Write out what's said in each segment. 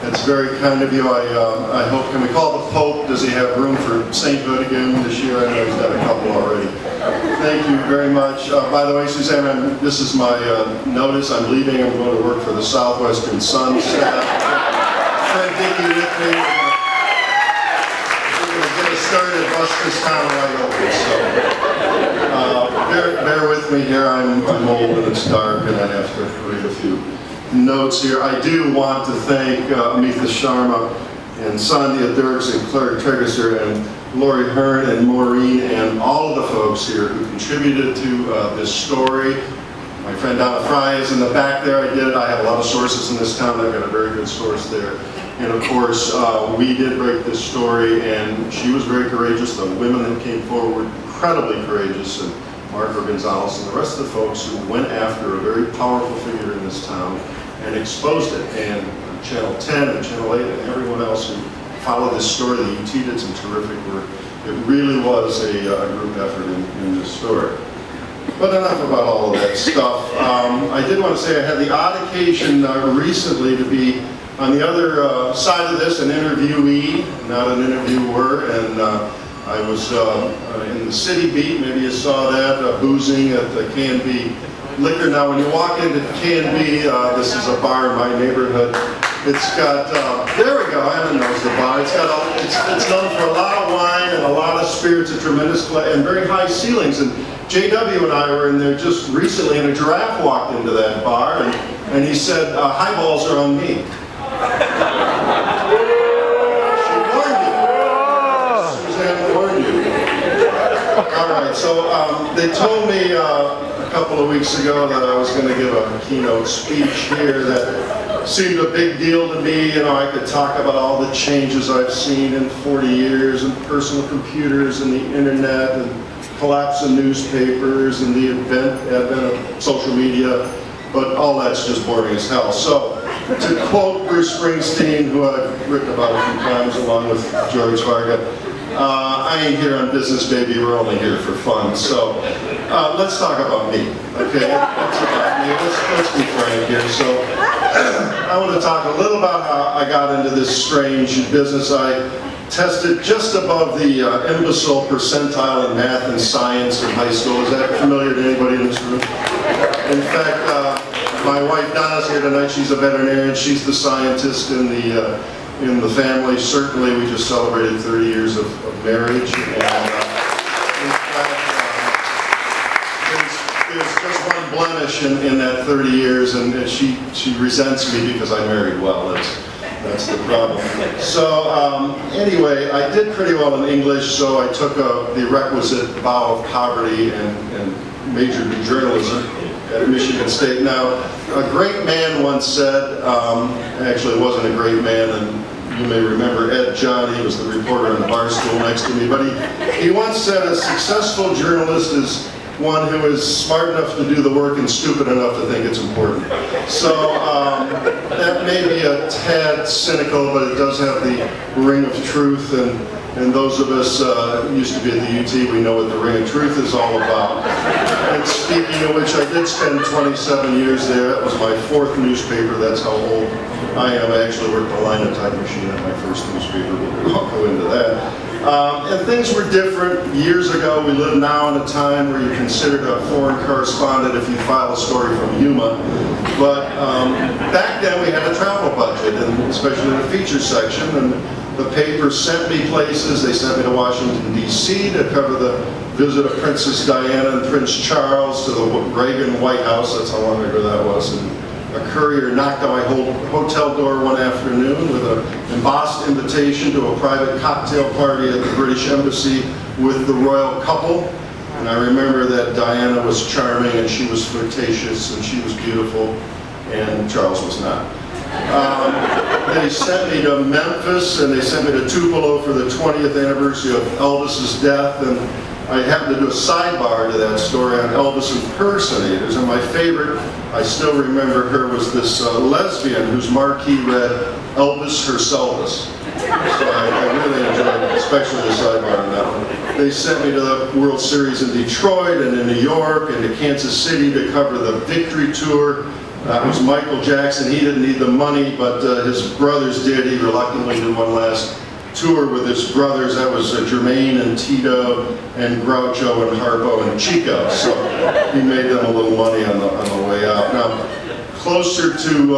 It's very kind of you. I hope, can we call the Pope? Does he have room for sainthood again this year? I know he's got a couple already. Thank you very much. By the way, Suzanne, this is my notice. I'm leaving. I'm going to work for the Southwestern Sun staff. Friend Dickie with me. We're going to get us started, bust this town right open. So bear with me here. I'm old and it's dark and I have to read a few notes here. I do want to thank Amitha Sharma and Sandhya Dirks and Claire Tregeser and Lori Hearn and Maureen and all of the folks here who contributed to this story. My friend Donna Fry is in the back there. I did it. I have a lot of sources in this town. I've got a very good source there. And of course, we did break this story, and she was very courageous. The women that came forward, incredibly courageous, and Marco Gonzalez and the rest of the folks who went after a very powerful figure in this town and exposed it. And Channel 10 and Channel 8 and everyone else who followed this story, the UT did some terrific work. It really was a group effort in this story. But enough about all of that stuff. I did want to say I had the odd occasion recently to be on the other side of this, an interviewee, not an interviewer, and I was in the City Beat, maybe you saw that, boozing at the K&B Liquor. Now when you walk into K&B, this is a bar in my neighborhood, it's got, there we go, Anna knows the bar, it's known for a lot of wine and a lot of spirits, a tremendous, and very high ceilings, and JW and I were in there just recently, and a giraffe walked into that bar, and he said, highballs are on me. She warned you. Suzanne warned you. All right, so they told me a couple of weeks ago that I was going to give a keynote speech here that seemed a big deal to me. You know, I could talk about all the changes I've seen in 40 years and personal computers and the internet and collapse of newspapers and the advent of social media, but all that's just boring as hell. So, to quote Bruce Springsteen, who I've written about a few times along with George Varga, I ain't here on business, baby, we're only here for fun. So, let's talk about me, okay? That's about me. Let's be frank here. So, I want to talk a little about how I got into this strange business. I tested just above the imbecile percentile in math and science in high school. Is that familiar to anybody in this room? In fact, my wife Donna's here tonight. She's a veterinarian. She's the scientist in the family. Certainly, we just celebrated 30 years of marriage. And in fact, there's just one blemish in that 30 years, and she resents me because I married well. That's the problem. So anyway, I did pretty well in English, so I took the requisite vow of poverty and majored in journalism at Michigan State. Now, a great man once said, actually it wasn't a great man, and you may remember Ed John, he was the reporter in the bar stool next to me, but he once said a successful journalist is one who is smart enough to do the work and stupid enough to think it's important. So that may be a tad cynical, but it does have the ring of truth, and those of us used to be at the UT, we know what the ring of truth is all about. And speaking of which, I did spend 27 years there. That was my fourth newspaper. That's how old I am. I actually worked the linotype machine at my first newspaper, but we won't go into that. And things were different years ago. We live now in a time where you're considered a foreign correspondent if you file a story from Yuma. But back then we had a travel budget, and especially in the feature section. And the paper sent me places. They sent me to Washington, D.C. to cover the visit of Princess Diana and Prince Charles to the Reagan White House. That's how long ago that was. And a courier knocked on my hotel door one afternoon with an embossed invitation to a private cocktail party at the British Embassy with the royal couple. And I remember that Diana was charming and she was flirtatious and she was beautiful, and Charles was not. They sent me to Memphis and they sent me to Tupelo for the 20th anniversary of Elvis's death, and I happened to do a sidebar to that story on Elvis impersonators, and my favorite, I still remember her, was this lesbian whose marquee read, Elvis Herselvis. So I really enjoyed it, especially the sidebar on that one. They sent me to the World Series in Detroit and in New York and to Kansas City to cover the Victory Tour That was Michael Jackson. He didn't need the money, but his brothers did. He reluctantly did one last tour with his brothers. That was Jermaine and Tito and Groucho and Harpo and Chico. So he made them a little money on the way out. Now, closer to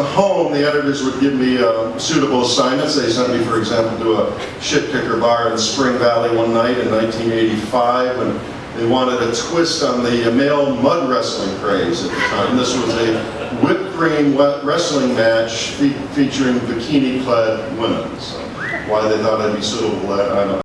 home, the editors would give me suitable assignments. They sent me, for example, to a shit kicker bar in Spring Valley one night in 1985 when they wanted a twist on the male mud wrestling craze at the time. This was a whipped cream wrestling match featuring bikini-clad women. So why they thought I'd be suitable, I don't know.